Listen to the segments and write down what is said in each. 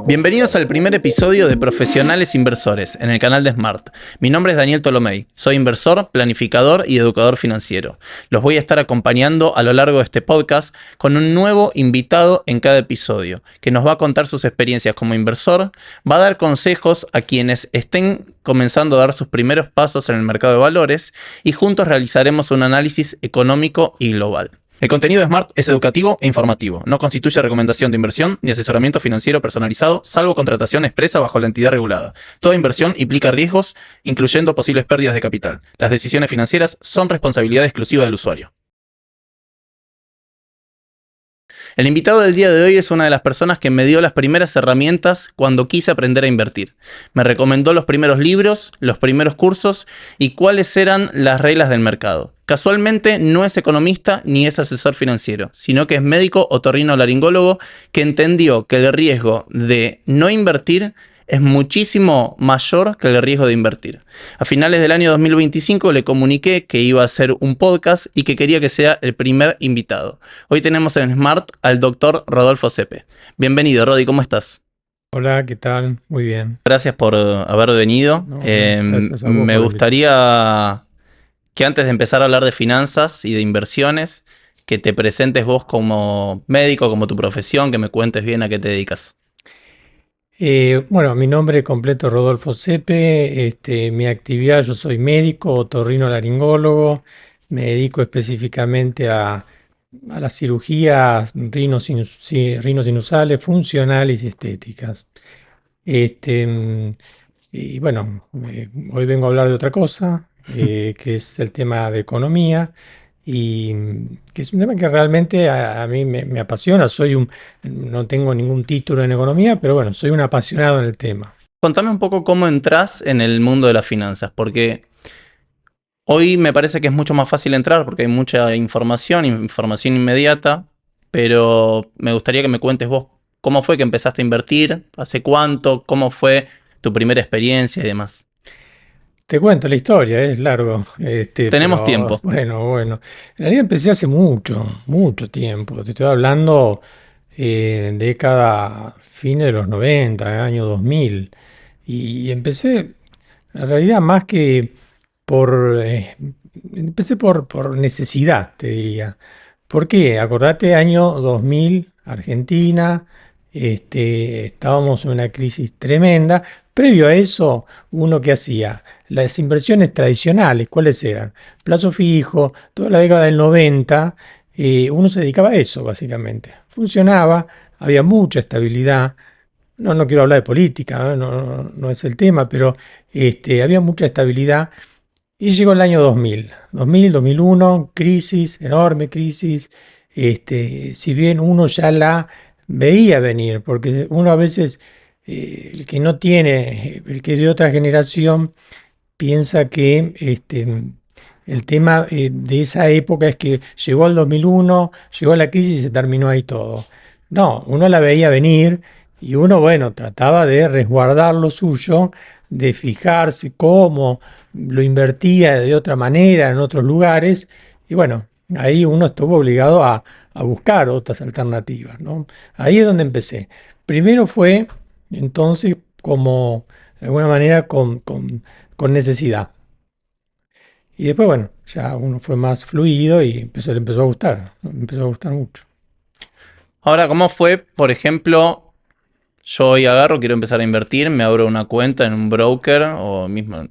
Bienvenidos al primer episodio de Profesionales Inversores en el canal de Smart. Mi nombre es Daniel Tolomei, soy inversor, planificador y educador financiero. Los voy a estar acompañando a lo largo de este podcast con un nuevo invitado en cada episodio, que nos va a contar sus experiencias como inversor, va a dar consejos a quienes estén comenzando a dar sus primeros pasos en el mercado de valores y juntos realizaremos un análisis económico y global. El contenido de Smart es educativo e informativo. No constituye recomendación de inversión ni asesoramiento financiero personalizado, salvo contratación expresa bajo la entidad regulada. Toda inversión implica riesgos, incluyendo posibles pérdidas de capital. Las decisiones financieras son responsabilidad exclusiva del usuario. El invitado del día de hoy es una de las personas que me dio las primeras herramientas cuando quise aprender a invertir. Me recomendó los primeros libros, los primeros cursos y cuáles eran las reglas del mercado. Casualmente no es economista ni es asesor financiero, sino que es médico otorrinolaringólogo que entendió que el riesgo de no invertir es muchísimo mayor que el riesgo de invertir. A finales del año 2025 le comuniqué que iba a hacer un podcast y que quería que sea el primer invitado. Hoy tenemos en Smart al doctor Rodolfo Sepe. Bienvenido, Rodi, ¿cómo estás? Hola, ¿qué tal? Muy bien. Gracias por haber venido. Gracias a vos Me por gustaría que antes de empezar a hablar de finanzas y de inversiones, que te presentes vos como médico, como tu profesión, que me cuentes bien a qué te dedicas. Bueno, mi nombre completo es Rodolfo Sepe. Mi actividad, yo soy médico, otorrinolaringólogo. Me dedico específicamente a las cirugías rinosinusales, funcionales y estéticas. Y bueno, hoy vengo a hablar de otra cosa, que es el tema de economía, y que es un tema que realmente a mí me apasiona. No tengo ningún título en economía, pero bueno, soy un apasionado en el tema. Contame un poco cómo entras en el mundo de las finanzas, porque hoy me parece que es mucho más fácil entrar porque hay mucha información inmediata, pero me gustaría que me cuentes vos cómo fue que empezaste a invertir, hace cuánto, cómo fue tu primera experiencia y demás. Te cuento la historia, es largo, Tenemos pero tiempo. bueno. En realidad empecé hace mucho tiempo. Te estoy hablando década, fines de los 90, año 2000. Y empecé, en realidad, más que por... empecé por necesidad, te diría. ¿Por qué? Acordate, año 2000, Argentina, estábamos en una crisis tremenda. Previo a eso, uno que hacía las inversiones tradicionales, ¿cuáles eran? Plazo fijo, toda la década del 90, uno se dedicaba a eso, básicamente. Funcionaba, había mucha estabilidad. No quiero hablar de política, no es el tema, pero había mucha estabilidad. Y llegó el año 2001, crisis, enorme crisis. Si bien uno ya la veía venir, porque uno a veces, el que no tiene, el que es de otra generación, piensa que el tema de esa época es que llegó el 2001, llegó la crisis y se terminó ahí todo. No, uno la veía venir y uno, bueno, trataba de resguardar lo suyo, de fijarse cómo lo invertía de otra manera en otros lugares. Y bueno, ahí uno estuvo obligado a buscar otras alternativas, ¿no? Ahí es donde empecé. Primero fue entonces como de alguna manera con necesidad. Y después, bueno, ya uno fue más fluido y le empezó a gustar, ¿no? Me empezó a gustar mucho. Ahora, ¿cómo fue, por ejemplo, yo hoy agarro, quiero empezar a invertir, me abro una cuenta en un broker o mismo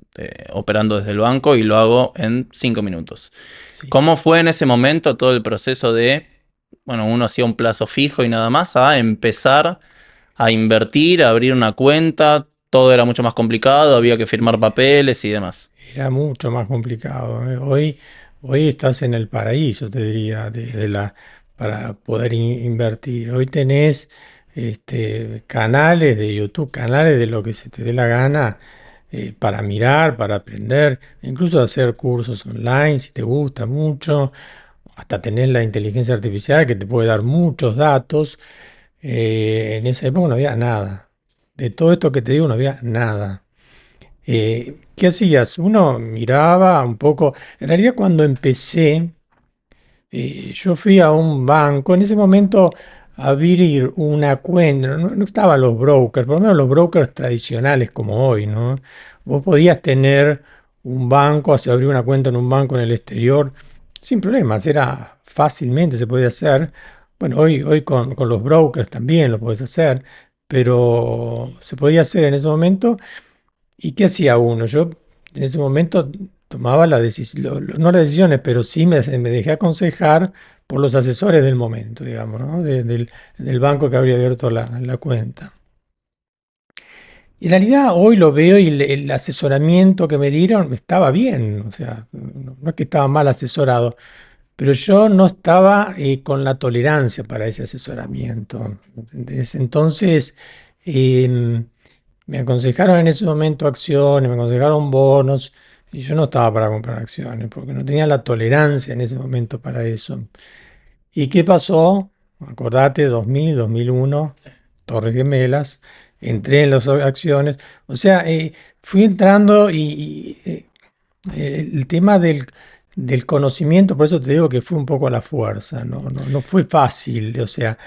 operando desde el banco y lo hago en 5 minutos? Sí. ¿Cómo fue en ese momento todo el proceso de, bueno, uno hacía un plazo fijo y nada más, a empezar a invertir, a abrir una cuenta? Todo era mucho más complicado, había que firmar papeles y demás. Era mucho más complicado, ¿eh? Hoy estás en el paraíso, te diría, para poder invertir. Hoy tenés canales de YouTube, canales de lo que se te dé la gana, para mirar, para aprender, incluso hacer cursos online si te gusta mucho. Hasta tenés la inteligencia artificial que te puede dar muchos datos. En esa época no había nada. De todo esto que te digo, no había nada. ¿Qué hacías? Uno miraba un poco. En realidad, cuando empecé, yo fui a un banco. En ese momento abrir una cuenta, no estaban los brokers, por lo menos los brokers tradicionales como hoy, ¿no? Vos podías tener un banco, abrir una cuenta en un banco en el exterior sin problemas, era fácilmente se podía hacer. Bueno, hoy con los brokers también lo podés hacer, pero se podía hacer en ese momento. ¿Y qué hacía uno? Yo en ese momento tomaba la decisión, no las decisiones, pero sí me dejé aconsejar por los asesores del momento, digamos, ¿no? Del banco que habría abierto la cuenta. Y en realidad hoy lo veo y el asesoramiento que me dieron estaba bien, o sea, no es que estaba mal asesorado, pero yo no estaba con la tolerancia para ese asesoramiento. ¿Entendés? Entonces, em, me aconsejaron en ese momento acciones, me aconsejaron bonos, y yo no estaba para comprar acciones, porque no tenía la tolerancia en ese momento para eso. ¿Y qué pasó? Acordate, 2000, 2001, Torres Gemelas, entré en las acciones, o sea, fui entrando el tema del conocimiento, por eso te digo que fue un poco a la fuerza, no fue fácil, o sea,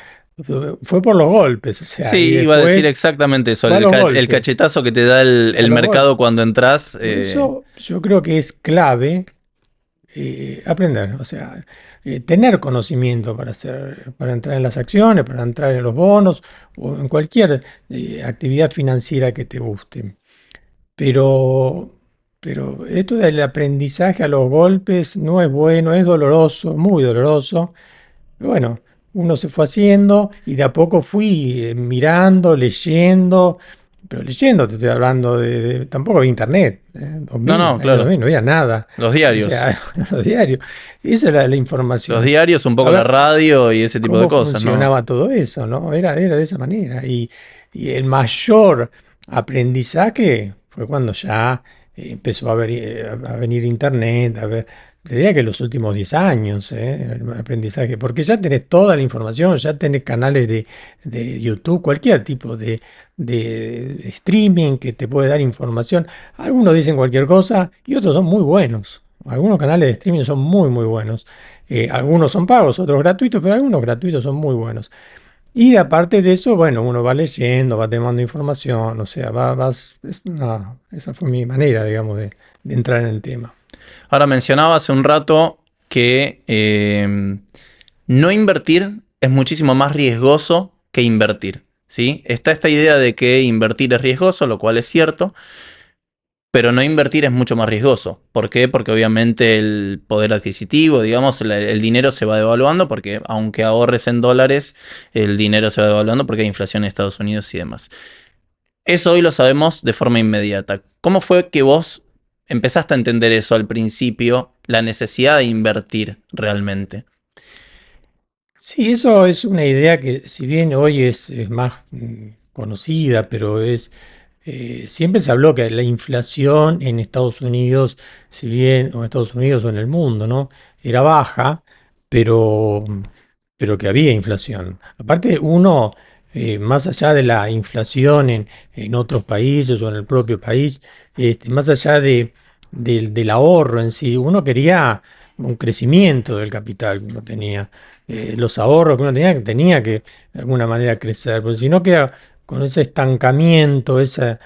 fue por los golpes, o sea, y Sí, iba a decir después exactamente eso, fue a los el golpes, cachetazo que te da a el los mercado golpes. cuando entras. Por eso yo creo que es clave aprender, o sea, tener conocimiento para hacer, para entrar en las acciones, para entrar en los bonos o en cualquier actividad financiera que te guste. Pero, pero esto del aprendizaje a los golpes no es bueno, es doloroso, muy doloroso. Pero bueno, uno se fue haciendo y de a poco fui mirando, leyendo, pero leyendo, te estoy hablando tampoco había internet, No, 2000, no, año claro. 2000, no había nada. Los O diarios. sea, los diarios. Esa era la Los información. diarios, un A poco la ver, radio y ese tipo de cómo cosas, ¿no? funcionaba todo eso, ¿no? Era de esa manera. Y el mayor aprendizaje fue cuando ya empezó a venir internet, a ver, te diría que los últimos 10 años, el aprendizaje, porque ya tenés toda la información, ya tenés canales de YouTube, cualquier tipo de streaming que te puede dar información. Algunos dicen cualquier cosa y otros son muy buenos. Algunos canales de streaming son muy, muy buenos. Algunos son pagos, otros gratuitos, pero algunos gratuitos son muy buenos. Y aparte de eso, bueno, uno va leyendo, va tomando información, o sea, esa fue mi manera, digamos, de entrar en el tema. Ahora mencionaba hace un rato que no invertir es muchísimo más riesgoso que invertir, ¿sí? Está esta idea de que invertir es riesgoso, lo cual es cierto, pero no invertir es mucho más riesgoso. ¿Por qué? Porque obviamente el poder adquisitivo, digamos, el dinero se va devaluando, porque aunque ahorres en dólares, el dinero se va devaluando porque hay inflación en Estados Unidos y demás. Eso hoy lo sabemos de forma inmediata. ¿Cómo fue que vos empezaste a entender eso al principio, la necesidad de invertir realmente? Sí, eso es una idea que si bien hoy es más conocida, pero siempre se habló que la inflación en Estados Unidos, si bien o en Estados Unidos o en el mundo, ¿no? Era baja, pero, pero que había inflación. Aparte, uno, más allá de la inflación en otros países o en el propio país, más allá del ahorro en sí, uno quería un crecimiento del capital que uno tenía. Los ahorros que uno tenía que de alguna manera crecer, porque si no queda con ese estancamiento, que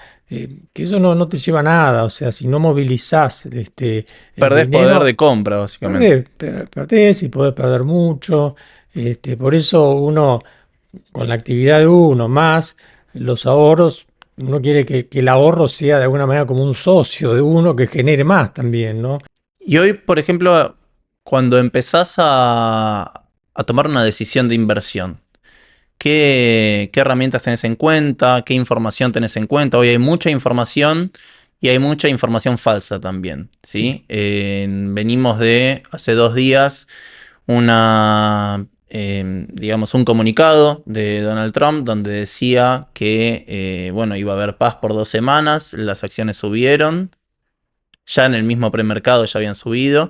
eso no te lleva a nada, o sea, si no movilizás el Perdés poder de dinero, compra, básicamente. perdés y podés perder mucho. Por eso uno, con la actividad de uno más los ahorros, uno quiere que el ahorro sea de alguna manera como un socio de uno que genere más también, ¿no? Y hoy, por ejemplo, cuando empezás a tomar una decisión de inversión, ¿qué herramientas tenés en cuenta? ¿Qué información tenés en cuenta? Hoy hay mucha información y hay mucha información falsa también, Sí. ¿sí? Venimos de hace 2 días digamos, un comunicado de Donald Trump donde decía que, bueno, iba a haber paz por 2 semanas, las acciones subieron, ya en el mismo premercado ya habían subido.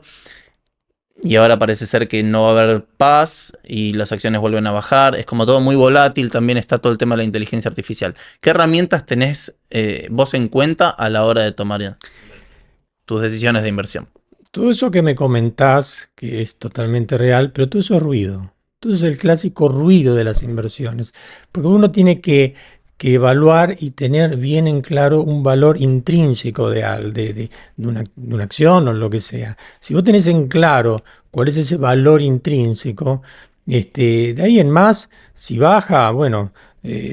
Y ahora parece ser que no va a haber paz y las acciones vuelven a bajar. Es como todo muy volátil. También está todo el tema de la inteligencia artificial. ¿Qué herramientas tenés vos en cuenta a la hora de tomar tus decisiones de inversión? Todo eso que me comentás, que es totalmente real, pero todo eso es ruido. Entonces el clásico ruido de las inversiones, porque uno tiene que evaluar y tener bien en claro un valor intrínseco de una acción o lo que sea. Si vos tenés en claro cuál es ese valor intrínseco, de ahí en más, si baja, bueno,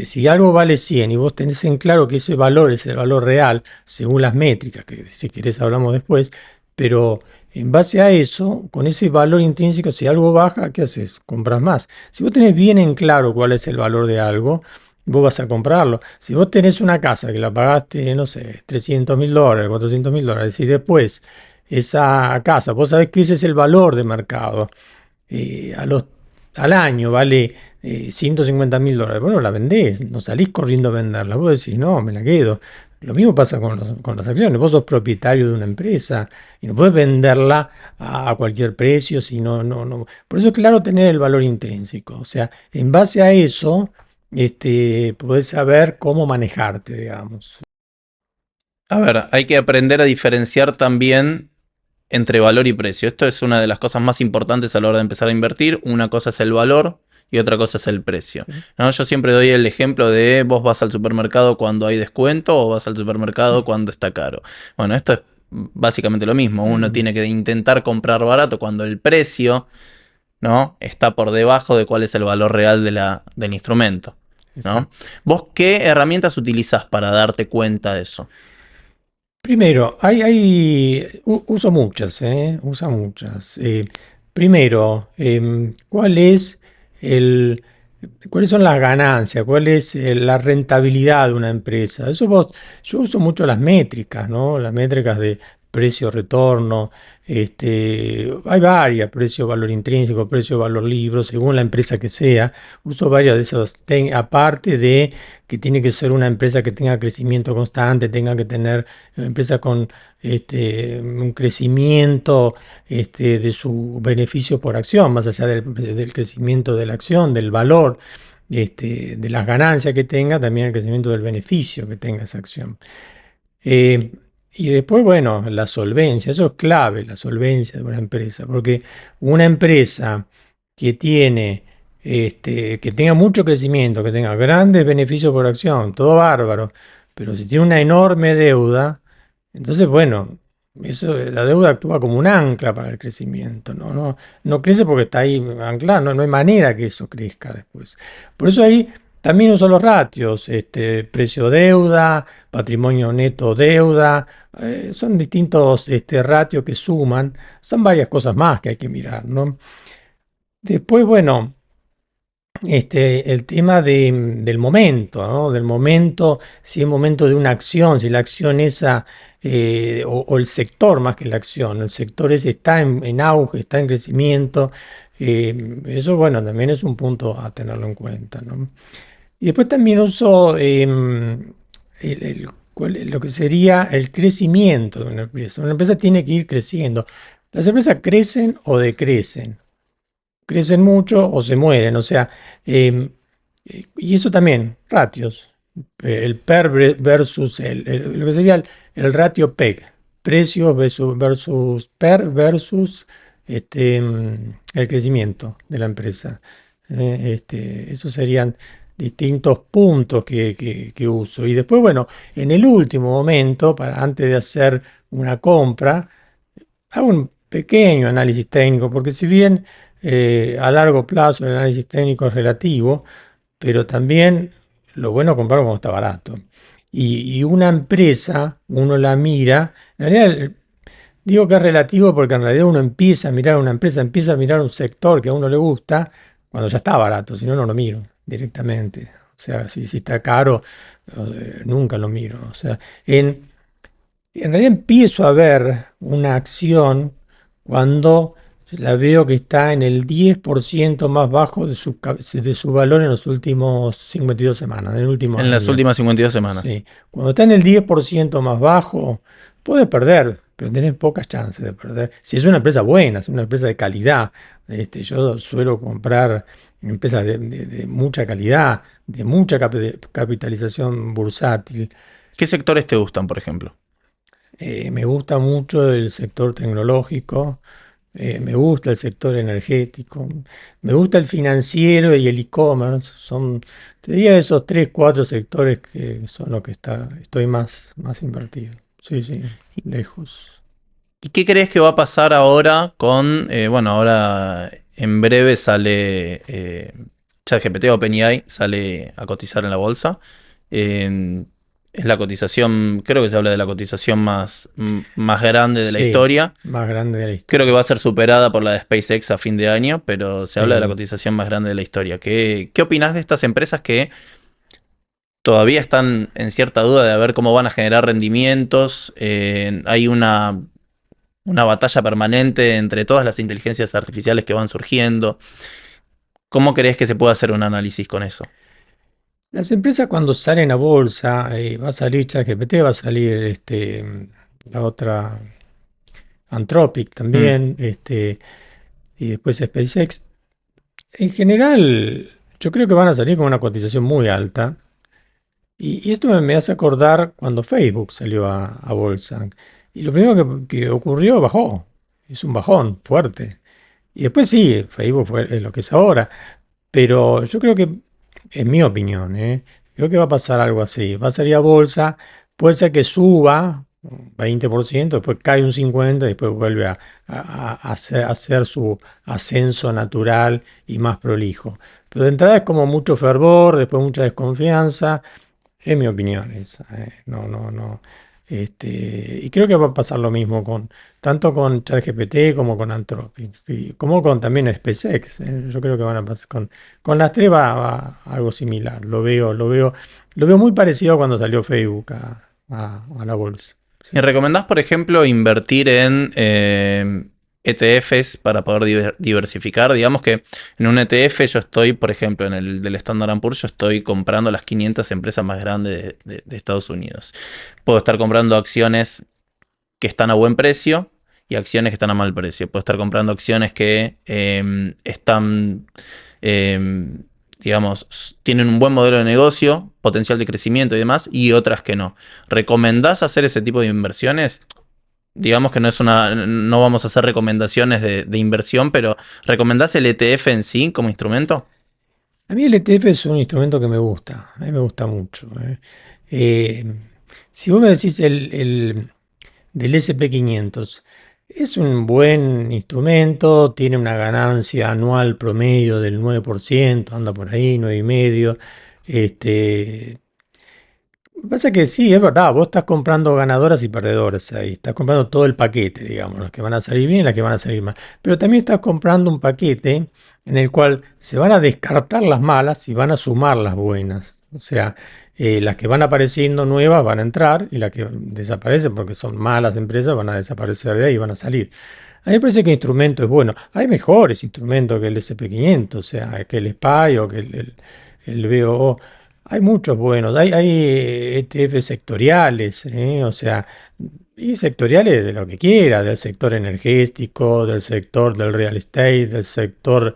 si algo vale 100 y vos tenés en claro que ese valor es el valor real, según las métricas, que si querés hablamos después, pero en base a eso, con ese valor intrínseco, si algo baja, ¿qué haces? Compras más. Si vos tenés bien en claro cuál es el valor de algo, vos vas a comprarlo. Si vos tenés una casa que la pagaste, no sé, $300.000, $400.000, y después esa casa, vos sabés que ese es el valor de mercado, eh, a los, al año vale $150.000, bueno, la vendés, no salís corriendo a venderla, vos decís, no, me la quedo. Lo mismo pasa con las acciones, vos sos propietario de una empresa y no podés venderla a cualquier precio, si no, no. Por eso es claro tener el valor intrínseco, o sea, en base a eso, podés saber cómo manejarte, digamos. A ver, hay que aprender a diferenciar también entre valor y precio. Esto es una de las cosas más importantes a la hora de empezar a invertir. Una cosa es el valor y otra cosa es el precio, Sí. ¿no? Yo siempre doy el ejemplo de vos vas al supermercado cuando hay descuento o vas al supermercado cuando está caro. Bueno, esto es básicamente lo mismo. Uno Mm, tiene que intentar comprar barato cuando el precio, ¿no?, está por debajo de cuál es el valor real del instrumento, ¿no? exacto. ¿Vos qué herramientas utilizás para darte cuenta de eso? Primero, uso muchas, uso muchas. Primero, el, ¿cuáles son las ganancias? ¿Cuál es la rentabilidad de una empresa? Yo uso mucho las métricas, ¿no? Las métricas de precio-retorno. Hay varias, precio-valor intrínseco, precio-valor libro, según la empresa que sea. Uso varias de esas, aparte de que tiene que ser una empresa que tenga crecimiento constante, tenga que tener una empresa con un crecimiento de su beneficio por acción, más allá del crecimiento de la acción, del valor, de las ganancias que tenga, también el crecimiento del beneficio que tenga esa acción. Eh, y después, bueno, la solvencia, eso es clave, la solvencia de una empresa, porque una empresa que tiene, que tenga mucho crecimiento, que tenga grandes beneficios por acción, todo bárbaro, pero si tiene una enorme deuda, entonces, bueno, la deuda actúa como un ancla para el crecimiento, no crece porque está ahí anclada, no hay manera que eso crezca después. Por eso ahí también uso los ratios, precio deuda, patrimonio neto deuda, son distintos ratios que suman, son varias cosas más que hay que mirar, ¿no? Después, bueno, el tema del momento, ¿no? Del momento, si es momento de una acción, si la acción esa, o el sector más que la acción, el sector ese está en auge, está en crecimiento, eso, bueno, también es un punto a tenerlo en cuenta, ¿no? Y después también uso lo que sería el crecimiento de una empresa. Una empresa tiene que ir creciendo. Las empresas crecen o decrecen, crecen mucho o se mueren. O sea, eh, y eso también, ratios. El PER versus lo que sería el ratio PEG, precios versus PER versus el crecimiento de la empresa. Esos serían distintos puntos que uso. Y después, bueno, en el último momento, antes de hacer una compra, hago un pequeño análisis técnico, porque si bien a largo plazo el análisis técnico es relativo, pero también lo bueno es comprarlo cuando está barato. Y una empresa, uno la mira, en realidad digo que es relativo porque en realidad uno empieza a mirar una empresa, empieza a mirar un sector que a uno le gusta cuando ya está barato, si no, no lo miro directamente. O sea, si está caro, nunca lo miro. O sea, en realidad empiezo a ver una acción cuando la veo que está en el 10% más bajo de su valor en los últimos 52 semanas, en el último En las año. últimas 52 semanas. Sí. Cuando está en el 10% más bajo, puedes perder, pero tenés pocas chances de perder. Si es una empresa buena, es una empresa de calidad. Yo suelo comprar empresas de mucha calidad, de mucha capitalización bursátil. ¿Qué sectores te gustan, por ejemplo? Me gusta mucho el sector tecnológico, Me gusta el sector energético, me gusta el financiero y el e-commerce. Te diría esos tres, cuatro sectores que son los que estoy más invertido. Sí, sí, lejos. ¿Y qué crees que va a pasar ahora con, bueno, ahora en breve sale ChatGPT OpenAI, sale a cotizar en la bolsa? Eh, es la cotización, creo que se habla de la cotización más grande de la Sí, historia. más grande de la Creo que va a historia. ser superada por la de SpaceX a fin de año, pero se habla de la Sí. cotización más grande de la historia. ¿Qué opinás de estas empresas que todavía están en cierta duda de ver cómo van a generar rendimientos? Hay una batalla permanente entre todas las inteligencias artificiales que van surgiendo. ¿Cómo crees que se puede hacer un análisis con eso? Las empresas cuando salen a bolsa, va a salir ChatGPT, va a salir la otra Anthropic Mm. también, y después SpaceX. En general, yo creo que van a salir con una cotización muy alta. Y esto me hace acordar cuando Facebook salió a bolsa. Y lo primero que ocurrió, bajó. Es un bajón fuerte. Y después sí, Facebook es lo que es ahora. Pero yo creo que, en mi opinión, creo que va a pasar algo así. Va a salir a bolsa, puede ser que suba un 20%, después cae un 50%, después vuelve a hacer su ascenso natural y más prolijo. Pero de entrada es como mucho fervor, después mucha desconfianza. Es mi opinión esa, no, no, no. Y creo que va a pasar lo mismo tanto con ChatGPT como con Anthropic, y como con también SpaceX. Yo creo que van a pasar con las tres va algo similar. Lo veo muy parecido a cuando salió Facebook a la bolsa. ¿Y Sí. recomendás, por ejemplo, invertir en ETFs para poder diversificar? Digamos que en un ETF yo estoy, por ejemplo, en el del Standard Poor's, yo estoy comprando las 500 empresas más grandes de Estados Unidos. Puedo estar comprando acciones que están a buen precio y acciones que están a mal precio. Puedo estar comprando acciones que están, eh, digamos, tienen un buen modelo de negocio, potencial de crecimiento y demás, y otras que no. ¿Recomendás hacer ese tipo de inversiones? Digamos que no vamos a hacer recomendaciones de inversión, pero ¿recomendás el ETF en sí como instrumento? A mí el ETF es un instrumento que me gusta, a mí me gusta mucho. Eh, si vos me decís del SP 500, es un buen instrumento, tiene una ganancia anual promedio del 9%, anda por ahí, 9,5%. Este, lo que pasa es que sí, es verdad, vos estás comprando ganadoras y perdedoras ahí, estás comprando todo el paquete, digamos, las que van a salir bien y las que van a salir mal. Pero también estás comprando un paquete en el cual se van a descartar las malas y van a sumar las buenas. O sea, las que van apareciendo nuevas van a entrar y las que desaparecen porque son malas empresas van a desaparecer de ahí y van a salir. A mí me parece que el instrumento es bueno. Hay mejores instrumentos que el SP 500, o sea, que el SPY o que el BOO. Hay muchos buenos, hay ETF sectoriales, o sea, y sectoriales de lo que quiera, del sector energético, del sector del real estate, del sector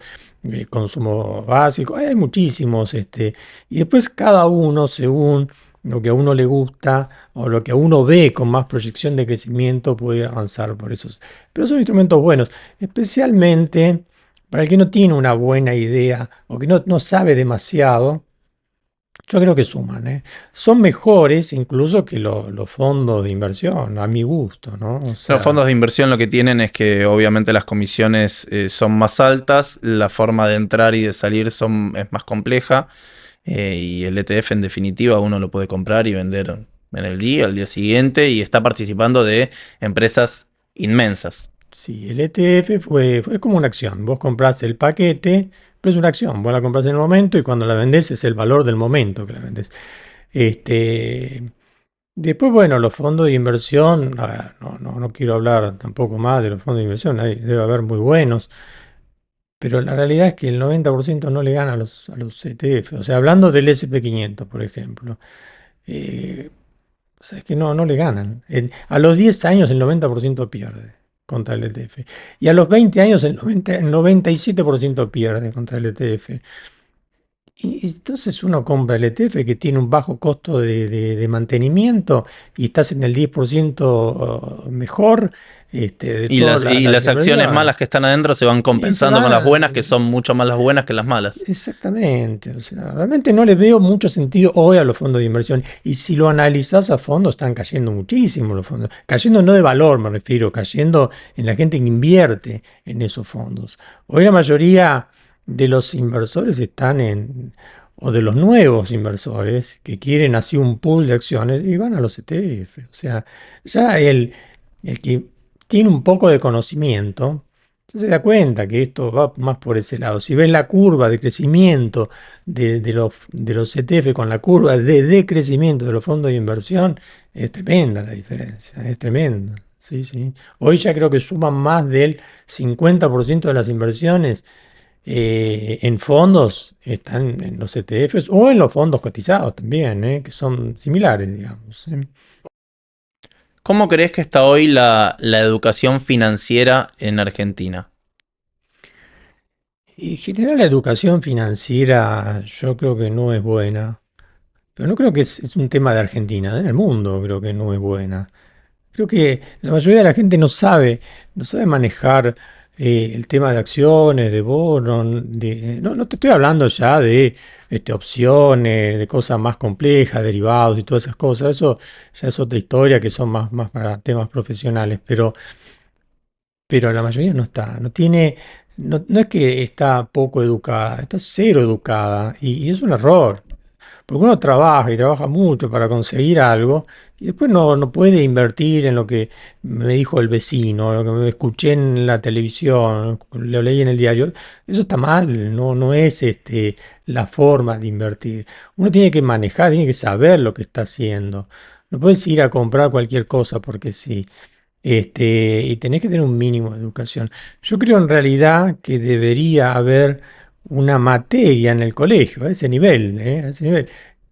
consumo básico, hay muchísimos, y después cada uno según lo que a uno le gusta o lo que a uno ve con más proyección de crecimiento puede avanzar por esos. Pero son instrumentos buenos, especialmente para el que no tiene una buena idea o que no sabe demasiado. Yo creo que suman, ¿eh? Son mejores incluso que los fondos de inversión, a mi gusto, ¿no? O Los sea, fondos de inversión lo que tienen es que obviamente las comisiones son más altas, la forma de entrar y de salir es más compleja, y el ETF en definitiva uno lo puede comprar y vender en el día, al día siguiente, y está participando de empresas inmensas. sí, el ETF fue como una acción. Vos comprás el paquete, pero es una acción. Vos la comprás en el momento y cuando la vendés es el valor del momento que la vendés. Este, después, bueno, los fondos de inversión, a ver, no quiero hablar tampoco más de los fondos de inversión, debe haber muy buenos. Pero la realidad es que el 90% no le gana a los ETF. O sea, hablando del SP 500, por ejemplo. eh, o sea, es que no le ganan. A los 10 años el 90% pierde contra el ETF. Y a los 20 años el 97% pierde contra el ETF. Y entonces uno compra el ETF que tiene un bajo costo de mantenimiento y estás en el 10% mejor de Y todas y las las acciones inversiones. malas que están adentro se van Y se compensando con las va, buenas, que son mucho más las buenas que las malas. exactamente. O sea, realmente no le veo mucho sentido hoy a los fondos de inversión. Y si lo analizás a fondo, están cayendo muchísimo los fondos. Cayendo no de valor, me refiero, cayendo en la gente que invierte en esos fondos. Hoy la mayoría de los inversores están o de los nuevos inversores que quieren así un pool de acciones y van a los ETF. O sea, ya el que tiene un poco de conocimiento, ya se da cuenta que esto va más por ese lado. Si ven la curva de crecimiento de los ETF con la curva de decrecimiento de los fondos de inversión, es tremenda la diferencia, es tremenda. Sí, sí. Hoy ya creo que suman más del 50% de las inversiones en fondos están en los ETFs o en los fondos cotizados también, que son similares, digamos. ¿Cómo crees que está hoy la educación financiera en Argentina? Y en general la educación financiera yo creo que no es buena, pero no creo que es un tema de Argentina, en el mundo creo que no es buena. Creo que la mayoría de la gente no sabe manejar el tema de acciones, de bonos, no te estoy hablando ya de opciones, de cosas más complejas, derivados y todas esas cosas. Eso ya es otra historia que son más para temas profesionales, pero la mayoría no está, no tiene, no es que está poco educada, está cero educada y es un error. Porque uno trabaja y trabaja mucho para conseguir algo y después no puede invertir en lo que me dijo el vecino, lo que me escuché en la televisión, lo leí en el diario. Eso está mal, no es la forma de invertir. Uno tiene que manejar, tiene que saber lo que está haciendo. No puedes ir a comprar cualquier cosa porque sí. Y tenés que tener un mínimo de educación. Yo creo en realidad que debería haber una materia en el colegio, a ese nivel, a ese nivel.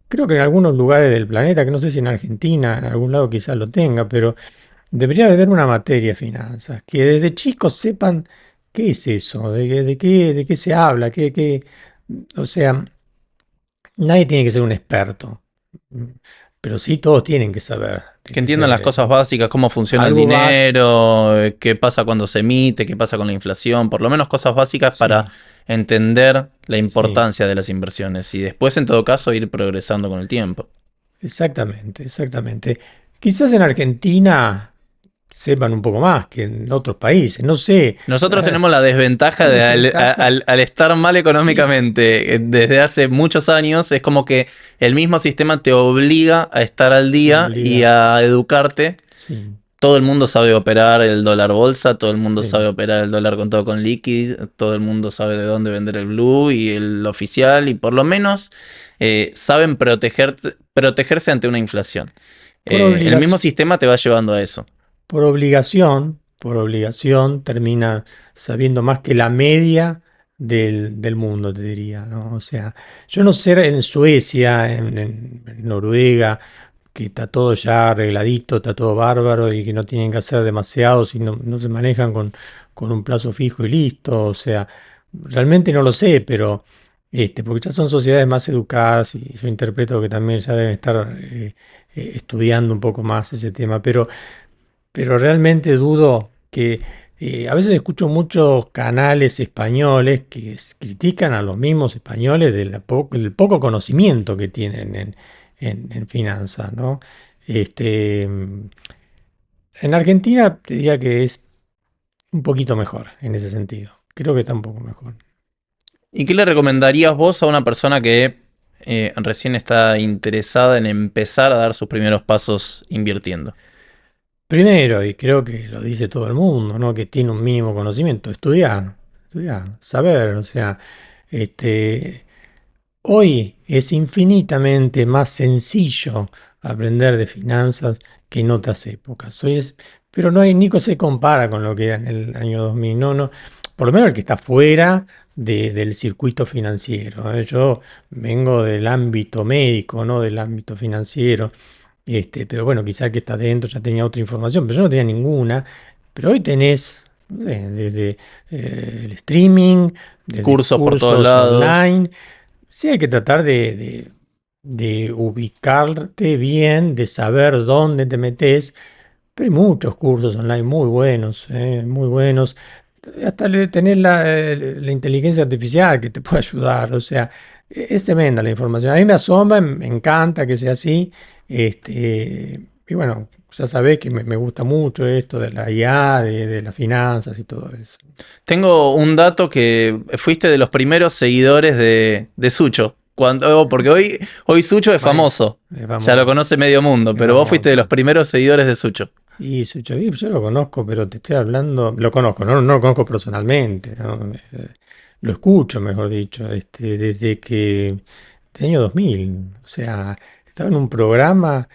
Creo que en algunos lugares del planeta, que no sé si en Argentina, en algún lado quizás lo tenga, pero debería haber una materia de finanzas, que desde chicos sepan qué es eso, de qué se habla, o sea, nadie tiene que ser un experto, pero sí todos tienen que saber de Que qué entiendan las cosas básicas, cómo funciona el algo más, dinero, qué pasa cuando se emite, qué pasa con la inflación, por lo menos cosas básicas para sí, entender la sí. importancia de las inversiones y después, en todo caso, ir progresando con el tiempo. Exactamente, exactamente. Quizás en Argentina sepan un poco más que en otros países, no sé. Nosotros tenemos la desventaja La de desventaja, al estar mal sí, económicamente desde hace muchos años, es como que el mismo sistema te obliga a estar al te día y obliga. a educarte. Sí, Todo el mundo sabe operar el dólar bolsa, todo el mundo sabe sí. operar el dólar contado con liquid, todo el mundo sabe de dónde vender el blue y el oficial, y por lo menos saben protegerse ante una inflación. Por El mismo obligación, sistema te va llevando a eso. por obligación termina sabiendo más que la media del mundo, te diría, ¿no? O sea, yo no sé en Suecia, en Noruega, que está todo ya arregladito, está todo bárbaro y que no tienen que hacer demasiado si no se manejan con un plazo fijo y listo. O sea, realmente no lo sé, pero porque ya son sociedades más educadas y yo interpreto que también ya deben estar estudiando un poco más ese tema, pero realmente dudo que a veces escucho muchos canales españoles que critican a los mismos españoles del poco conocimiento que tienen en finanzas, ¿no? En Argentina te diría que es un poquito mejor en ese sentido. Creo que está un poco mejor. ¿Y qué le recomendarías vos a una persona que recién está interesada en empezar a dar sus primeros pasos invirtiendo? Primero, y creo que lo dice todo el mundo, ¿no? Que tiene un mínimo conocimiento, estudiar, saber, o sea, este, hoy es infinitamente más sencillo aprender de finanzas que en otras épocas. Pero no hay, Nico se compara con lo que era en el año 2000, no, por lo menos el que está fuera del circuito financiero. Yo vengo del ámbito médico, no del ámbito financiero. Pero bueno, quizá el que está dentro ya tenía otra información, pero yo no tenía ninguna. Pero hoy tenés, no sé, desde el streaming, desde Cursos por todos cursos lados. online. Sí, hay que tratar de ubicarte bien, de saber dónde te metes, pero hay muchos cursos online muy buenos, muy buenos. Hasta tener la inteligencia artificial que te puede ayudar, o sea, es tremenda la información. A mí me asombra, me encanta que sea así, y bueno, ya sabés que me gusta mucho esto de la IA, de las finanzas y todo eso. Tengo un dato que fuiste de los primeros seguidores de Sucho. Porque hoy Sucho es Bueno, famoso. es Ya lo famoso, conoce medio mundo, es pero vos fuiste de los famoso. primeros seguidores de Sucho. Y Suchavip yo lo conozco, pero te estoy hablando, lo conozco, no lo conozco personalmente, ¿no? Lo escucho, mejor dicho, desde que, del año 2000, o sea, estaba en un programa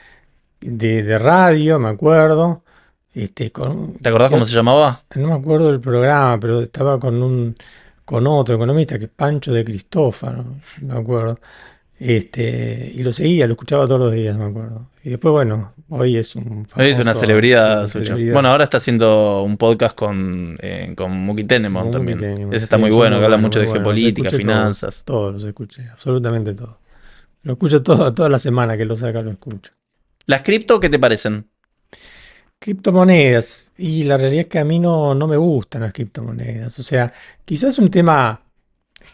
de radio, me acuerdo, ¿Te acordás cómo se llamaba? no me acuerdo del programa, pero estaba con otro economista que es Pancho de Cristófano, no me acuerdo. Y lo seguía, lo escuchaba todos los días, me acuerdo. Y después, bueno, hoy es un Hoy es una famoso, es celebridad, una Sucho. Bueno, celebridad. ahora está haciendo un podcast con Muki Tenemon Como que también. tenemos, Ese está sí, muy son bueno, muy que habla buenos, mucho muy de buenos. Los geopolítica, escuché finanzas. todos los escuché, absolutamente todos. Lo escucho todo, toda la semana que lo saca, lo escucho. ¿Las cripto qué te parecen? Criptomonedas, y la realidad es que a mí no me gustan las criptomonedas. O sea, quizás un tema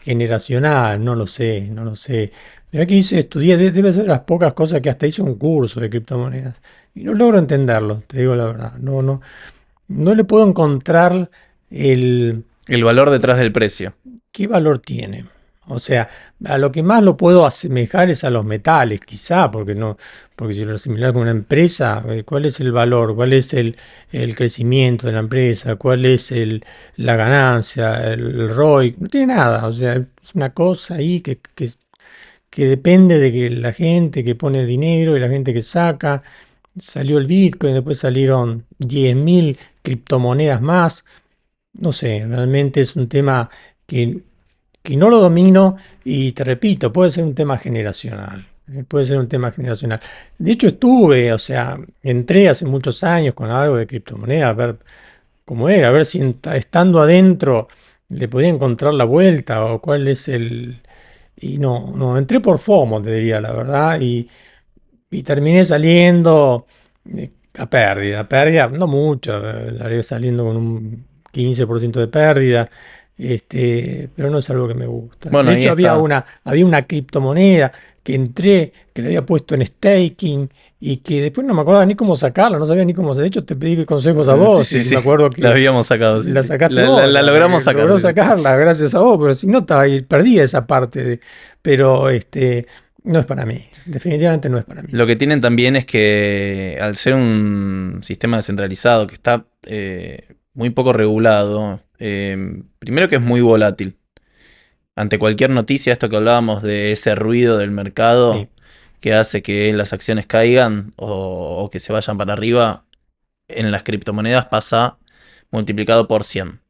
generacional, no lo sé, no lo sé. Mira que estudié, debe ser las pocas cosas que hasta hice un curso de criptomonedas. Y no logro entenderlo, te digo la verdad. No le puedo encontrar el, El valor detrás del precio. ¿qué valor tiene? O sea, a lo que más lo puedo asemejar es a los metales, quizá, porque si lo asimilar con una empresa, ¿cuál es el valor? ¿Cuál es el crecimiento de la empresa? ¿Cuál es la ganancia? El ROI? No tiene nada. O sea, es una cosa ahí que depende de que la gente que pone dinero y la gente que saca. Salió el Bitcoin, después salieron 10.000 criptomonedas más. No sé, realmente es un tema que, que no lo domino y te repito, puede ser un tema generacional. Puede ser un tema generacional. De hecho, o sea, entré hace muchos años con algo de criptomoneda a ver cómo era, a ver si estando adentro le podía encontrar la vuelta o cuál es el... Y no, entré por FOMO, te diría la verdad, y terminé saliendo a pérdida, no mucho, estaré saliendo con un 15% de pérdida, pero no es algo que me gusta. Bueno, De ahí hecho, está. había una criptomoneda que entré, que le había puesto en staking y que después no me acordaba ni cómo sacarla, no sabía ni cómo. De hecho, te pedí consejos a Sí, vos sí, y me sí. acuerdo La que habíamos sacado, sí, la sí. sacaste La, vos, la logramos sacar, logró sí, sí. sacarla gracias a vos, pero si no estaba ahí, perdía esa parte pero no es para mí, definitivamente no es para mí. Lo que tienen también es que al ser un sistema descentralizado que está muy poco regulado, primero que es muy volátil. Ante cualquier noticia, esto que hablábamos de ese ruido del mercado Sí. que hace que las acciones caigan o que se vayan para arriba, en las criptomonedas pasa multiplicado por 100.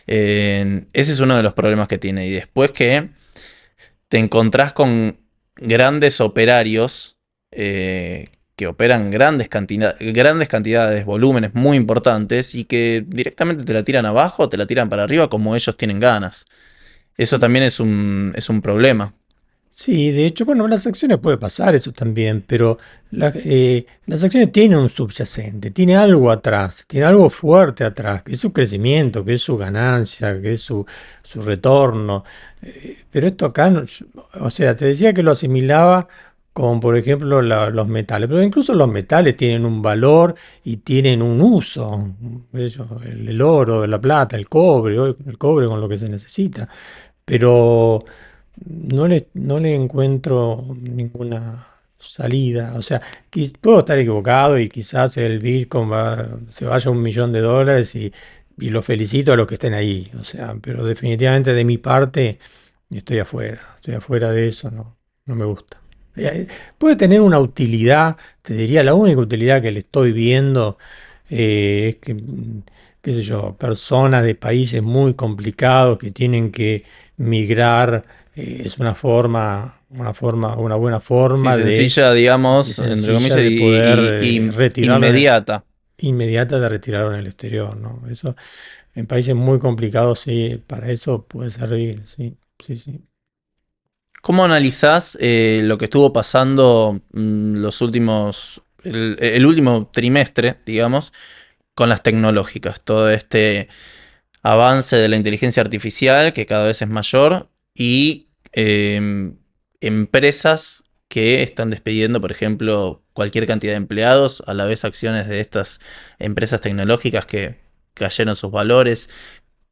Ese es uno de los problemas que tiene. Y después que te encontrás con grandes operarios que operan grandes cantidades, volúmenes muy importantes y que directamente te la tiran abajo o te la tiran para arriba como ellos tienen ganas. Eso Sí, también es un problema. sí, de hecho, bueno, las acciones puede pasar eso también, pero las acciones tienen un subyacente, tiene algo atrás, tiene algo fuerte atrás, que es su crecimiento, que es su ganancia, que es su retorno. Pero esto acá, o sea, te decía que lo asimilaba con, por ejemplo, los metales, pero incluso los metales tienen un valor y tienen un uso. El oro, la plata, hoy el cobre con lo que se necesita. Pero no le encuentro ninguna salida. O sea, puedo estar equivocado y quizás el Bitcoin se vaya a $1.000.000 y los felicito a los que estén ahí. O sea, pero definitivamente de mi parte estoy afuera de eso, no me gusta. Puede tener una utilidad, te diría, la única utilidad que le estoy viendo es que, qué sé yo, personas de países muy complicados que tienen que migrar, es una buena Sí, forma sencilla, de digamos, entre sencilla comillas, de poder retirarlo inmediata. inmediata de retirarlo en el exterior, ¿no? Eso en países muy complicados, sí, para eso puede servir, sí, sí, sí. ¿Cómo analizás lo que estuvo pasando el último trimestre, digamos, con las tecnológicas? Todo este avance de la inteligencia artificial que cada vez es mayor y empresas que están despidiendo, por ejemplo, cualquier cantidad de empleados, a la vez acciones de estas empresas tecnológicas que cayeron sus valores.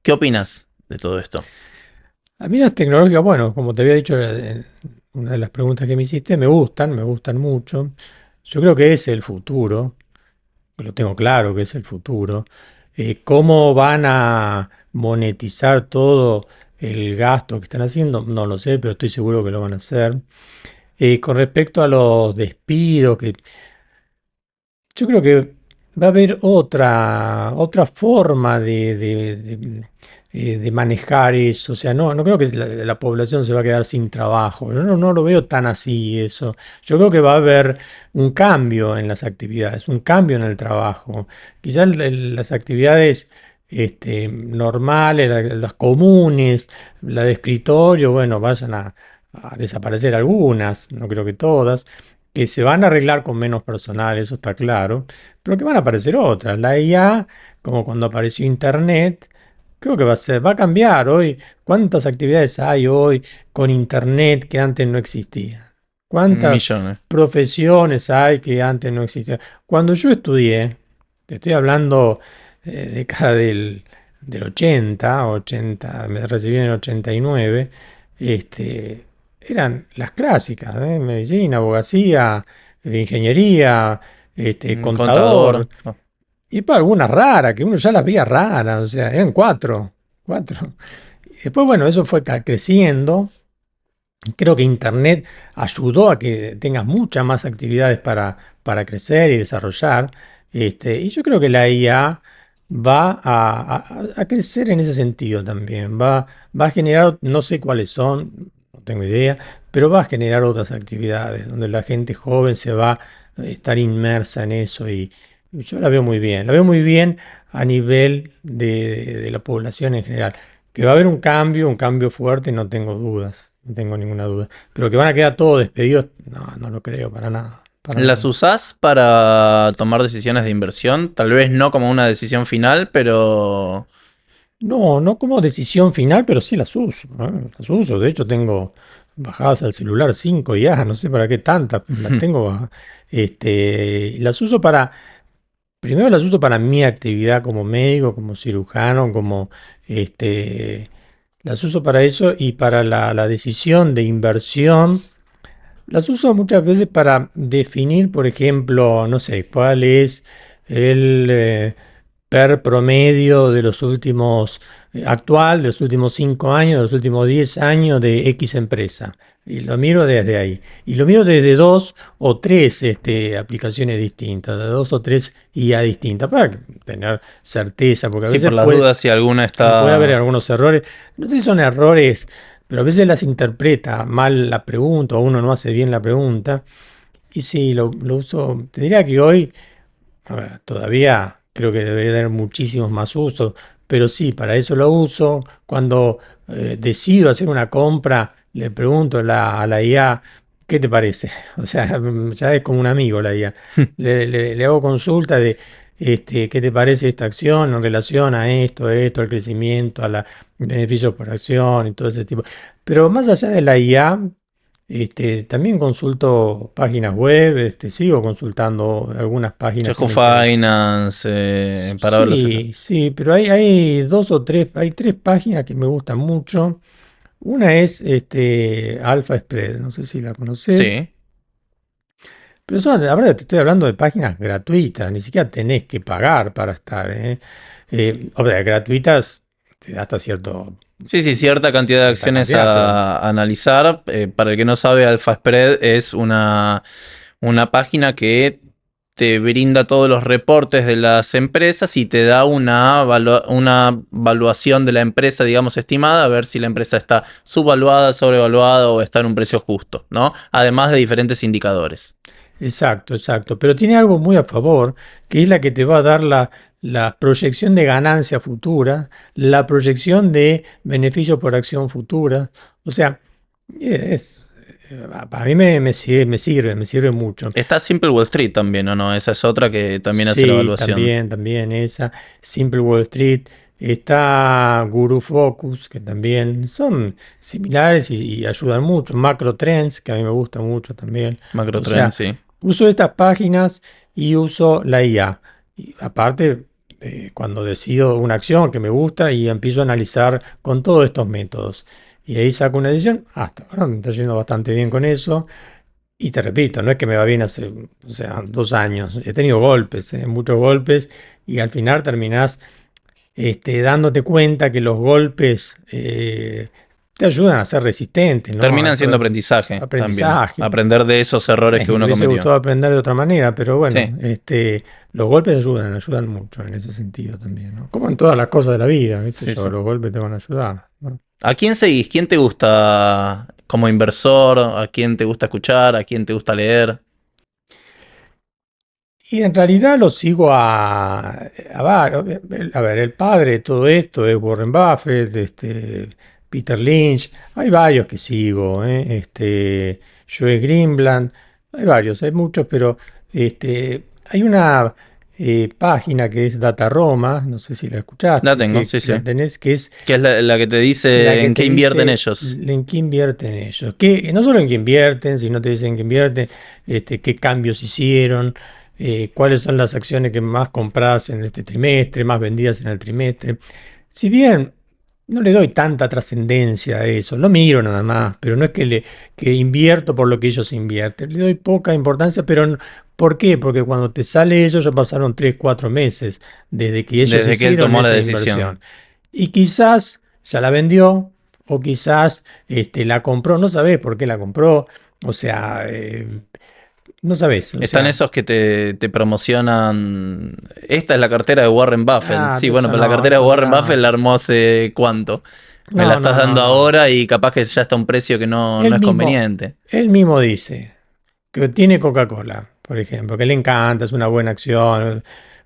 ¿Qué opinas de todo esto? A mí las tecnológicas, bueno, como te había dicho en una de las preguntas que me hiciste, me gustan mucho. Yo creo que es el futuro, lo tengo claro que es el futuro. ¿Cómo van a monetizar todo el gasto que están haciendo? No lo sé, pero estoy seguro que lo van a hacer. Con respecto a los despidos, que yo creo que va a haber otra forma de manejar eso. O sea, no creo que la población se va a quedar sin trabajo. No lo veo tan así eso. Yo creo que va a haber un cambio en las actividades, un cambio en el trabajo. Quizás las actividades normales, las comunes, la de escritorio, bueno, vayan a desaparecer algunas, no creo que todas, que se van a arreglar con menos personal, eso está claro, pero que van a aparecer otras. La IA, como cuando apareció Internet, creo que va a cambiar hoy. ¿Cuántas actividades hay hoy con Internet que antes no existían? ¿Cuántas Millones. profesiones hay que antes no existían? Cuando yo estudié, te estoy hablando década del 80, me recibí en el 89, eran las clásicas, medicina, abogacía, ingeniería, Un contador, contador. No. y para algunas raras, que uno ya las veía raras, o sea, eran cuatro. Y después, bueno, eso fue creciendo. Creo que Internet ayudó a que tengas muchas más actividades para crecer y desarrollar. Y yo creo que la IA va a crecer en ese sentido también. Va a generar, no sé cuáles son, no tengo idea, pero va a generar otras actividades donde la gente joven se va a estar inmersa en eso y yo la veo muy bien. La veo muy bien a nivel de la población en general. Que va a haber un cambio fuerte, no tengo dudas, no tengo ninguna duda. Pero que van a quedar todos despedidos, no lo creo para nada, para ¿Las nada. usás para tomar decisiones de inversión? Tal vez no como una decisión final, pero No como decisión final, pero sí las uso, ¿no? Las uso, de hecho tengo bajadas al celular 5 ya, no sé para qué tantas, las tengo y las uso primero las uso para mi actividad como médico, como cirujano, como este, las uso para eso y para la decisión de inversión. Las uso muchas veces para definir, por ejemplo, no sé, cuál es el PER promedio de los últimos, actual, de los últimos 5 años, de los últimos 10 años de X empresa. Y lo miro desde ahí. Y lo miro desde dos o tres aplicaciones distintas, de dos o tres IA distintas, para tener certeza, porque a sí, por veces las dudas si alguna puede haber está... algunos errores. No sé si son errores, pero a veces las interpreta mal la pregunta o uno no hace bien la pregunta. Y sí, lo uso. Te diría que hoy, a ver, todavía creo que debería tener muchísimos más usos, pero sí, para eso lo uso. Cuando decido hacer una compra, le pregunto a la IA, ¿qué te parece? O sea, ya es como un amigo la IA. Le hago consulta de qué te parece esta acción en relación a esto, al crecimiento, a los beneficios por acción y todo ese tipo. Pero más allá de la IA, también consulto páginas web, sigo consultando algunas páginas que Yahoo me interesan. Finance, para ver los... Sí, pero hay dos o tres, hay tres páginas que me gustan mucho. Una es Alpha Spread, no sé si la conoces. Sí. Pero la verdad te estoy hablando de páginas gratuitas, ni siquiera tenés que pagar para estar, ¿eh? O sea, gratuitas te da hasta Sí, cierta cantidad de cierta acciones cantidad, pero a analizar. Para el que no sabe, Alpha Spread es una página que te brinda todos los reportes de las empresas y te da una evaluación de la empresa, digamos, estimada, a ver si la empresa está subvaluada, sobrevaluada o está en un precio justo, ¿no? Además de diferentes indicadores. exacto. Pero tiene algo muy a favor, que es la que te va a dar la proyección de ganancia futura, la proyección de beneficio por acción futura. O sea, Es, a mí me sirve mucho. Está Simple Wall Street también, ¿o no? Esa es otra que también hace la Sí, evaluación. también esa. Simple Wall Street. Está Guru Focus, que también son similares y ayudan mucho. Macro Trends, que a mí me gusta mucho también. O Macrotrend, sea, sí. uso estas páginas y uso la IA. Y aparte, cuando decido una acción que me gusta y empiezo a analizar con todos estos métodos. Y ahí saco una decisión. Hasta ahora me está yendo bastante bien con eso. Y te repito, no es que me va bien hace, o sea, 2 años. He tenido golpes, muchos golpes, y al final terminás dándote cuenta que los golpes te ayudan a ser resistente, ¿no? Terminan siendo aprendizaje también. Aprendizaje. Aprender de esos errores que Me uno hubiese cometió. gustado aprender de otra manera, pero bueno, Sí, los golpes ayudan mucho en ese sentido también, ¿no? Como en todas las cosas de la vida, qué sé sí, yo, sí. los golpes te van a ayudar, ¿no? ¿A quién seguís? ¿Quién te gusta como inversor? ¿A quién te gusta escuchar? ¿A quién te gusta leer? Y en realidad lo sigo a ver, el padre de todo esto es Warren Buffett, Peter Lynch, hay varios que sigo, Joe Greenblatt, hay varios, hay muchos, pero hay una página que es Data Roma, no sé si la La escuchaste, tengo, que sí, sí. la tenés, que es Que es la que te la dice que en qué te invierten dice ellos. en qué invierten ellos. Que no solo en qué invierten, sino te dicen en qué invierten, qué cambios hicieron, cuáles son las acciones que más compradas en este trimestre, más vendidas en el trimestre. Si bien no le doy tanta trascendencia a eso, lo miro nada más, pero no es que invierto por lo que ellos invierten, le doy poca importancia, pero ¿por qué? Porque cuando te sale eso ya pasaron 3 4 meses desde que ellos Desde que él hicieron tomó la esa decisión. inversión. Y quizás ya la vendió o quizás la compró, no sabés por qué la compró, o sea, no sabés, o Están sea, esos que te promocionan. Esta es la cartera de Warren Buffett. Sí, de bueno, eso pero la no, cartera de Warren Buffett la olvidate. armó hace cuánto. Me la No, estás no, no, dando no. ahora y capaz que ya está a un precio que no Él es mismo, conveniente. él mismo dice que tiene Coca-Cola, por ejemplo, que le encanta, es una buena acción,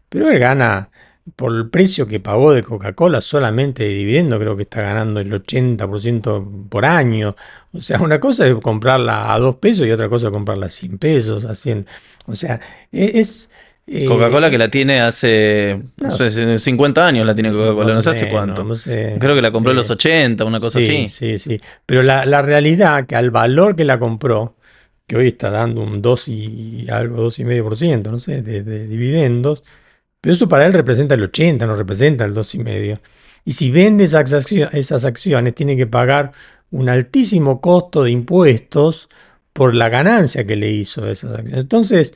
pero él gana por el precio que pagó de Coca-Cola solamente de dividendo, creo que está ganando el 80% por año. O sea, una cosa es comprarla a 2 pesos y otra cosa es comprarla a 100 pesos, a 100. O sea, es... Coca-Cola que eh, la tiene hace, no no, sé, 50 años la tiene Coca-Cola, más no o sé hace menos, cuánto. no sé, Creo no que la compró en los sé. 80, una cosa Sí, así. sí, sí. Pero la realidad que al valor que la compró, que hoy está dando un 2 y algo, 2,5%, no sé, de dividendos, pero eso para él representa el 80, no representa el 2,5. Y si vende esas acciones, tiene que pagar un altísimo costo de impuestos por la ganancia que le hizo a esas acciones. Entonces,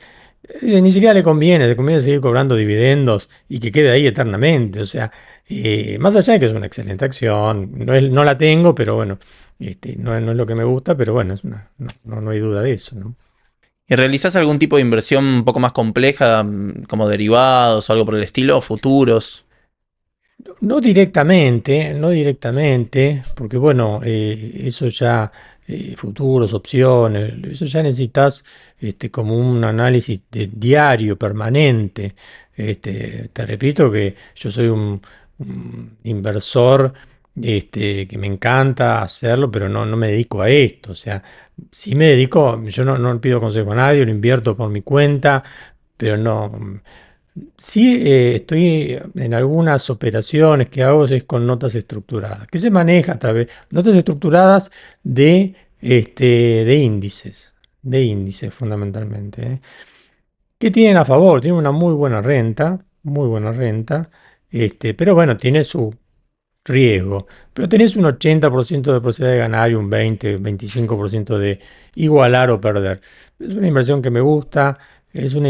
ni siquiera le conviene seguir cobrando dividendos y que quede ahí eternamente. O sea, más allá de que es una excelente acción, no la tengo, pero bueno, no es lo que me gusta, pero bueno, no hay duda de eso, ¿no? ¿Y realizás algún tipo de inversión un poco más compleja, como derivados o algo por el estilo, o futuros? No directamente, porque bueno, eso ya, futuros, opciones, eso ya necesitas como un análisis diario, permanente. Te repito que yo soy un inversor que me encanta hacerlo, pero no me dedico a esto. O sea, sí me dedico, yo no pido consejo a nadie, lo invierto por mi cuenta, pero no. Sí, estoy en algunas operaciones que hago es con notas estructuradas, que se maneja a través notas estructuradas de índices fundamentalmente, ¿eh? ¿Qué tienen a favor? Tienen una muy buena renta, pero bueno, tiene su riesgo. Pero tenés un 80% de posibilidad de ganar y un 25% de igualar o perder. Es una inversión que me gusta, es una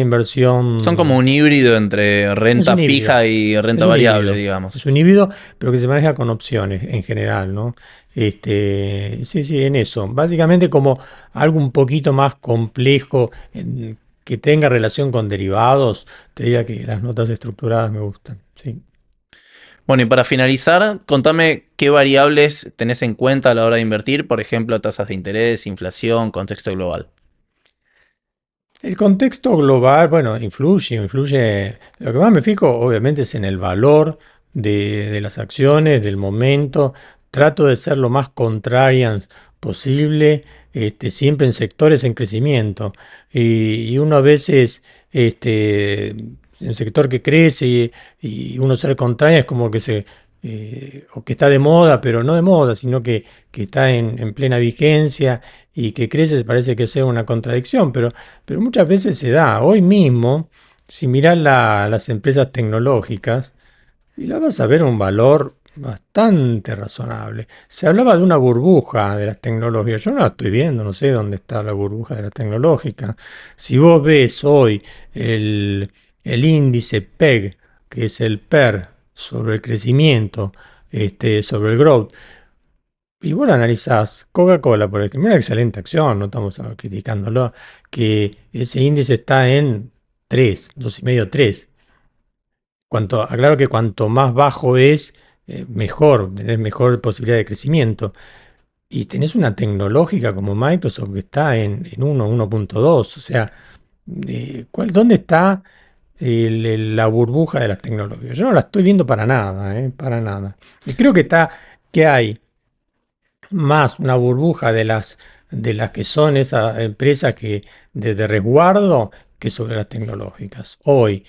Son como inversión. un híbrido entre Es renta un híbrido. fija y renta Es un variable, híbrido. Es digamos. un híbrido, pero que se maneja con opciones en general, ¿no? Sí, sí, en eso. Básicamente como algo un poquito más complejo, que tenga relación con derivados, te diría que las notas estructuradas me gustan. Sí. Bueno, y para finalizar, contame qué variables tenés en cuenta a la hora de invertir, por ejemplo, tasas de interés, inflación, contexto global. El contexto global, bueno, influye. Lo que más me fijo, obviamente, es en el valor de las acciones, del momento. Trato de ser lo más contrarian posible, siempre en sectores en crecimiento. Y uno a veces, en sector que crece y uno se contrae, es como que o que está de moda, pero no de moda, sino que está en plena vigencia y que crece, parece que sea una contradicción, pero muchas veces se da. Hoy mismo, si mirás las empresas tecnológicas, y la vas a ver un valor bastante razonable. Se hablaba de una burbuja de las tecnológicas. Yo no la estoy viendo, no sé dónde está la burbuja de las tecnológicas. Si vos ves hoy el, el índice PEG, que es el PER sobre el crecimiento, sobre el growth, y vos lo analizás, Coca-Cola, por ejemplo, una excelente acción, no estamos criticándolo, que ese índice está en 3, 2,5, 3. Aclaro que cuanto más bajo es, mejor, tenés mejor posibilidad de crecimiento. Y tenés una tecnológica como Microsoft que está en 1, 1,2. O sea, ¿dónde está la burbuja de las tecnologías? Yo no la estoy viendo para nada, para nada. Y creo que hay más una burbuja de las que son esas empresas de resguardo que sobre las tecnológicas. Hoy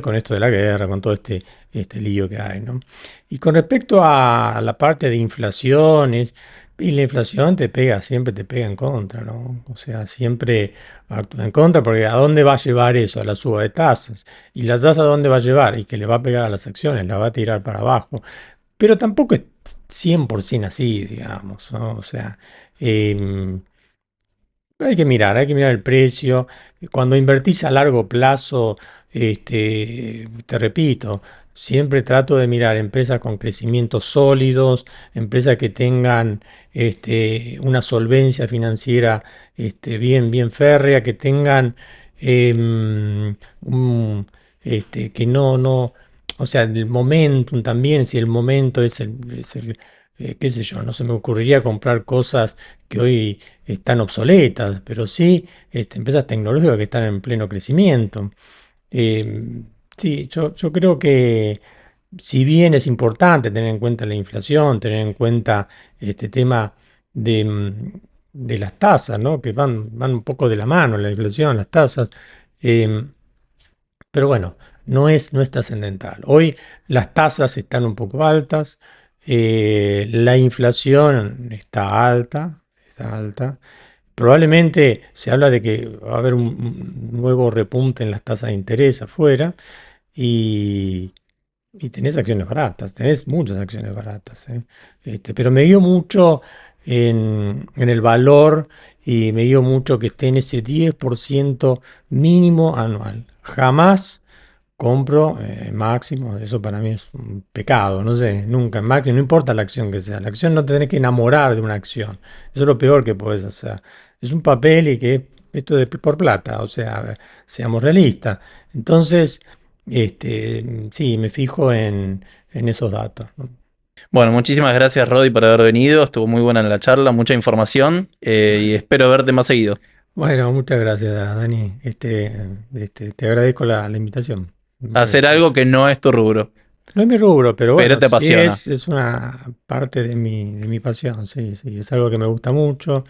con esto de la guerra, con todo este lío que hay, ¿no? Y con respecto a la parte de inflaciones, y la inflación siempre te pega en contra, ¿no? O sea, siempre actúa en contra, porque ¿a dónde va a llevar eso? A la suba de tasas. ¿Y la tasa a dónde va a llevar? Y que le va a pegar a las acciones, la va a tirar para abajo. Pero tampoco es 100% así, digamos, ¿no? O sea, em, hay que mirar el precio. Cuando invertís a largo plazo, te repito, siempre trato de mirar empresas con crecimientos sólidos, empresas que tengan una solvencia financiera bien férrea, que tengan que no, o sea, el momentum también, si el momento qué sé yo, no se me ocurriría comprar cosas que hoy están obsoletas, pero sí empresas tecnológicas que están en pleno crecimiento. Sí, yo creo que si bien es importante tener en cuenta la inflación, tener en cuenta este tema de las tasas, ¿no? Que van un poco de la mano, la inflación, las tasas, eh, pero bueno, no es trascendental. Hoy las tasas están un poco altas, la inflación está alta. Probablemente se habla de que va a haber un nuevo repunte en las tasas de interés afuera y, y tenés acciones baratas, tenés muchas acciones baratas, ¿eh? Pero me guío mucho en el valor y me guío mucho que esté en ese 10% mínimo anual. Jamás compro máximo, eso para mí es un pecado, no sé, nunca en máximo, no importa la acción que sea, la acción no te tenés que enamorar de una acción, eso es lo peor que puedes hacer. Es un papel y que esto es por plata, o sea, a ver, seamos realistas. Entonces, sí, me fijo en esos datos, ¿no? Bueno, muchísimas gracias, Rodi, por haber venido. Estuvo muy buena la charla, mucha información y espero verte más seguido. Bueno, muchas gracias, Dani. Te agradezco la invitación. Hacer algo que no es tu rubro, No es mi rubro, pero pero bueno, te sí apasiona. es una parte de mi pasión, sí, sí, es algo que me gusta mucho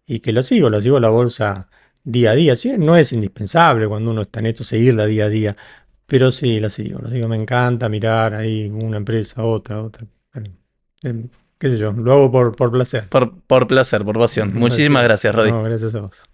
y que lo sigo la bolsa día a día. Sí, no es indispensable cuando uno está en esto seguirla día a día, pero sí, la sigo, me encanta mirar ahí una empresa, otra. Pero, qué sé yo, lo hago por placer. Por placer, por pasión. Muchísimas Así es. gracias, Rodi. No, gracias a vos.